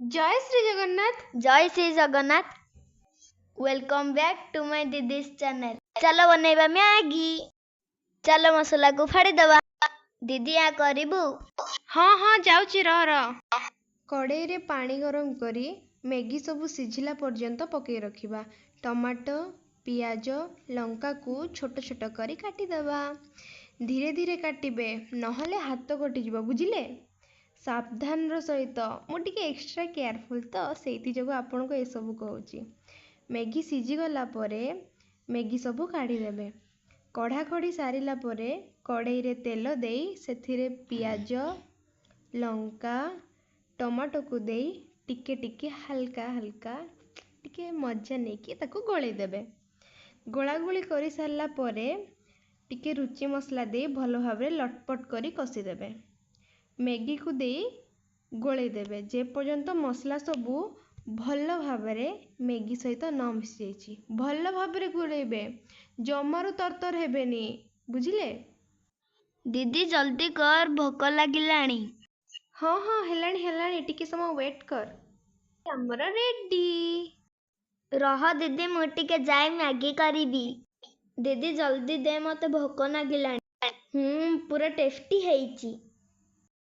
जय श्री जगन्नाथ। जय Shri Jagannath. Welcome back to my दीदीज चैनल। चलो बनेबा मैगी। चलो मसला को फाड़ी दबा। दीदी आ करिबू। हाँ हाँ जाऊची रह कड़ाई रे पानी गरम करी मैगी सबू सिझिला पर्यंत पकई रखिबा। टमाटो पियाज लंका को छोट छोट करी काटिदबा। धीरे धीरे काटिबे नहले हाथ कटिଯିବ बुझिले। सावधान सहित मुझे एक्सट्रा केयरफुल तो से जो आपन को ये सब कहूँ। मैगी सिझीगला मैगी सबू काढ़ीदेवे। कढ़ा कढ़ी सारिला कड़ाई रे तेल दे से पियाज लंका टमाटो को दे टिके टिके हल्का हल्का टिके मजा नहीं कि ताको गोले देबे। गोला गोली कर सारला टिके रुचि मसला दे भल भाव लटपट करी कषिदेवे। मैगी को दे गोले देबे जे पर्यंत मसला सबू भल भाव मैगी सहित न मिसी जाइए। भल भाव गोलेबे जमारू तरतर हेबेनी बुझिले। दीदी जल्दी कर भोक लागिलाणी। हाँ हाँ हेलाणी हेलाणी टिके समय वेट कर। हमरा रेडी। रह दीदी मु टिके जाए मैगी करीबी। दीदी जल्दी दे मते भोक लागिलाणी। पूरा टेस्टी हेइची।